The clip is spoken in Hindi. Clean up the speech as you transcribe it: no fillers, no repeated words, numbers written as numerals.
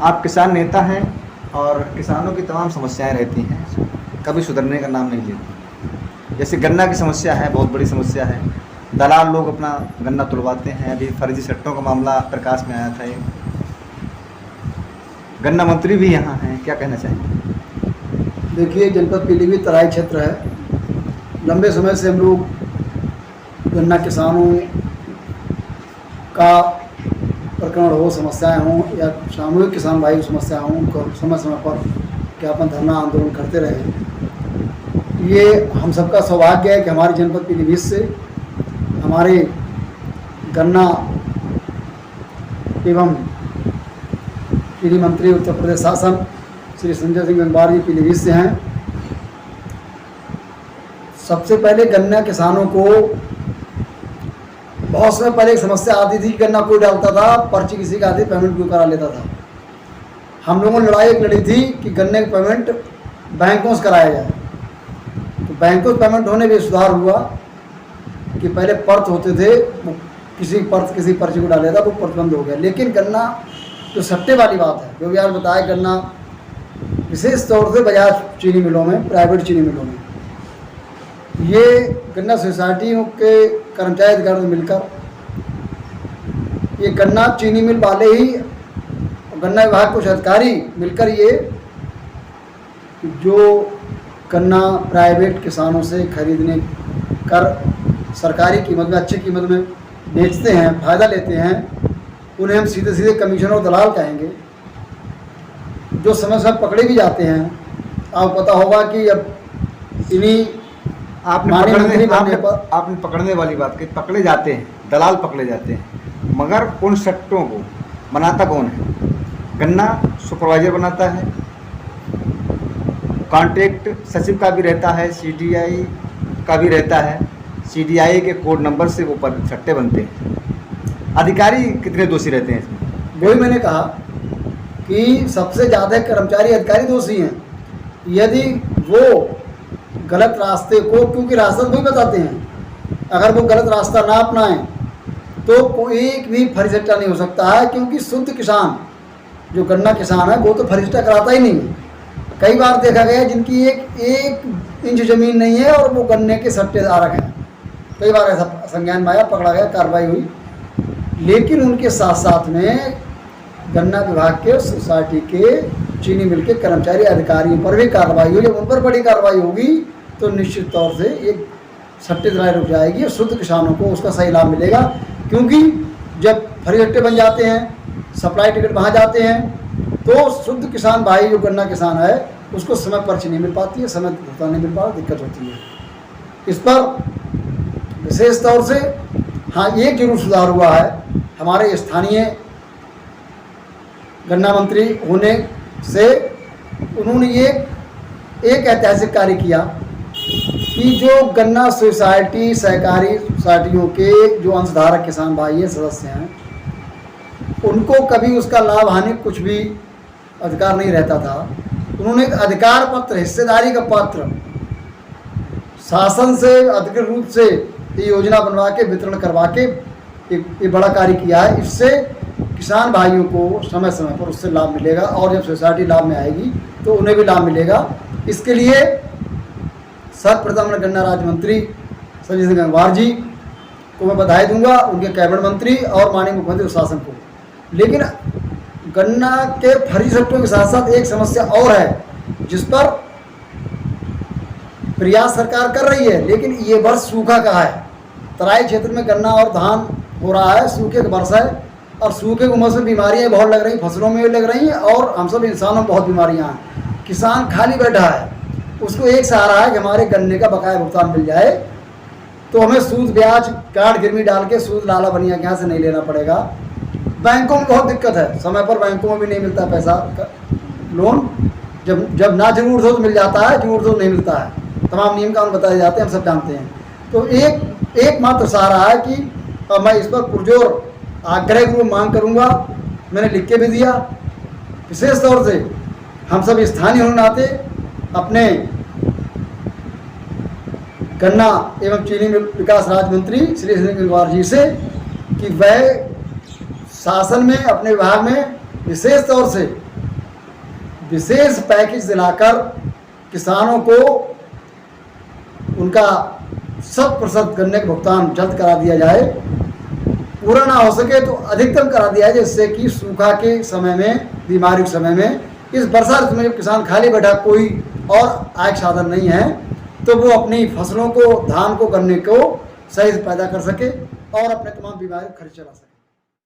आप किसान नेता हैं और किसानों की तमाम समस्याएं रहती हैं, कभी सुधरने का नाम नहीं लेती। जैसे गन्ना की समस्या है, बहुत बड़ी समस्या है। दलाल लोग अपना गन्ना तुड़वाते हैं। अभी फर्जी सट्टों का मामला प्रकाश में आया था। एक गन्ना मंत्री भी यहाँ हैं, क्या कहना चाहेंगे? देखिए, जनपद पीलीभीत तराई क्षेत्र है। लंबे समय से हम लोग गन्ना किसानों का प्रकरण हो, समस्याएं हों या सामूहिक किसान भाई की समस्या हों, उनको समय समय पर ज्ञापन धरना आंदोलन करते रहे। ये हम सबका सौभाग्य है कि हमारे जनपद पीलीभीत से हमारे गन्ना एवं चीनी मंत्री उत्तर प्रदेश शासन श्री संजय सिंह गंगवार जी पीलीभीत से हैं। सबसे पहले गन्ना किसानों को बहुत समय पहले एक समस्या आती थी कि गन्ना कोई डालता था, पर्ची किसी का आती, पेमेंट क्यों करा लेता था। हम लोगों ने लड़ाई एक लड़ी थी कि गन्ने का पेमेंट बैंकों से कराया जाए। तो बैंकों से पेमेंट होने में सुधार हुआ कि पहले पर्च होते थे, वो किसी पर्ची को डाले था, वो पर्च बंद हो गया। लेकिन गन्ना जो सट्टे वाली बात है, जो भी आज बताया, गन्ना विशेष तौर से बजाज चीनी मिलों में, प्राइवेट चीनी मिलों में, ये गन्ना सोसाइटियों के कर्मचारी अधिकारी मिलकर, ये गन्ना चीनी मिल वाले ही, गन्ना विभाग कुछ अधिकारी मिलकर ये जो गन्ना प्राइवेट किसानों से खरीदने कर सरकारी कीमत में, अच्छी कीमत में बेचते हैं, फ़ायदा लेते हैं, उन्हें हम सीधे सीधे कमीशन और दलाल कहेंगे, जो समय समय पकड़े भी जाते हैं। आपको पता होगा कि अब इन्हीं आपने पकड़ने वाली बात की, पकड़े जाते हैं, दलाल पकड़े जाते हैं, मगर उन सट्टों को बनाता कौन है? गन्ना सुपरवाइजर बनाता है, कॉन्ट्रैक्ट सचिव का भी रहता है, सीडीआई का भी रहता है। सीडीआई के कोड नंबर से वो पर सट्टे बनते हैं। अधिकारी कितने दोषी रहते हैं इसमें? वही मैंने कहा कि सबसे ज़्यादा कर्मचारी अधिकारी दोषी हैं। यदि वो गलत रास्ते को, क्योंकि रास्ता वही बताते हैं, अगर वो गलत रास्ता ना अपनाएं तो कोई एक भी फर्जीटा नहीं हो सकता है। क्योंकि शुद्ध किसान जो गन्ना किसान है वो तो फर्जीटा कराता ही नहीं है। कई बार देखा गया जिनकी एक इंच ज़मीन नहीं है और वो गन्ने के सट्टेदार हैं। कई बार ऐसा संज्ञान में आया, पकड़ा गया, कार्रवाई हुई। लेकिन उनके साथ साथ में गन्ना विभाग के, सोसाइटी के, चीनी मिल के कर्मचारी अधिकारियों पर भी कार्रवाई हुई। जब उन पर बड़ी कार्रवाई होगी तो निश्चित तौर से एक सट्टेदारी रुक जाएगी और शुद्ध किसानों को उसका सही लाभ मिलेगा। क्योंकि जब फर्जी बन जाते हैं, सप्लाई टिकट वहाँ जाते हैं, तो शुद्ध किसान भाई जो गन्ना किसान है उसको समय पर्ची नहीं मिल पाती है, समय भुगतान नहीं मिल पाता, दिक्कत होती है। इस पर विशेष तौर से हाँ, एक जरूर सुधार हुआ है। हमारे स्थानीय गन्ना मंत्री होने से उन्होंने ये एक ऐतिहासिक कार्य किया कि जो गन्ना सोसाइटी, सहकारी सोसाइटियों के जो अंशधारक किसान भाई हैं, सदस्य हैं, उनको कभी उसका लाभ हानि कुछ भी अधिकार नहीं रहता था। उन्होंने एक अधिकार पत्र, हिस्सेदारी का पत्र शासन से अधिकृत रूप से ये योजना बनवा के, वितरण करवा के एक बड़ा कार्य किया है। इससे किसान भाइयों को समय समय पर उससे लाभ मिलेगा और जब सोसाइटी लाभ में आएगी तो उन्हें भी लाभ मिलेगा। इसके लिए सर्वप्रथम गन्ना राज्य मंत्री संजय सिंह गंगवार जी को मैं बधाई दूंगा, उनके कैबिनेट मंत्री और माननीय मुख्यमंत्री शासन को। लेकिन गन्ना के फर्जी सट्टों के साथ साथ एक समस्या और है जिस पर प्रयास सरकार कर रही है, लेकिन ये वर्ष सूखा का है। तराई क्षेत्र में गन्ना और धान हो रहा है, सूखे का वर्ष है और सूखे की उम्र से बीमारियाँ बहुत लग रही, फसलों में भी लग रही हैं और हम सब इंसानों में बहुत बीमारियाँ हैं। किसान खाली बैठा है, उसको एक सहारा है कि हमारे गन्ने का बकाया भुगतान मिल जाए, तो हमें सूद ब्याज कार्ड गिरवी डाल के सूद लाला बनिया के यहाँ से नहीं लेना पड़ेगा। बैंकों में बहुत दिक्कत है, समय पर बैंकों में भी नहीं मिलता पैसा, लोन जब ना जरूरत हो तो मिल जाता है, जरूरत हो तो नहीं मिलता है। तमाम नियम कानून बताए जाते हैं, हम सब जानते हैं। तो एकमात्र सहारा है कि मैं इस पर पुरजोर आग्रह की मांग करूंगा, मैंने लिख के भी दिया। विशेष तौर से हम सब स्थानीय होने नाते अपने गन्ना एवं चीनी विकास राज्य मंत्री श्री गंगवार जी से कि वह शासन में, अपने विभाग में विशेष तौर से विशेष पैकेज दिलाकर किसानों को उनका 100% गन्ने का भुगतान जल्द करा दिया जाए, पूरा ना हो सके तो अधिकतम करा दिया जाए, जिससे कि सूखा के समय में, बीमारी के समय में, इस वर्षा ऋतु में जब किसान खाली बैठा, कोई और आय का साधन नहीं है, तो वो अपनी फसलों को, धान को, गन्ने को सही से पैदा कर सके और अपने तमाम बीमारी को खर्च चला सके।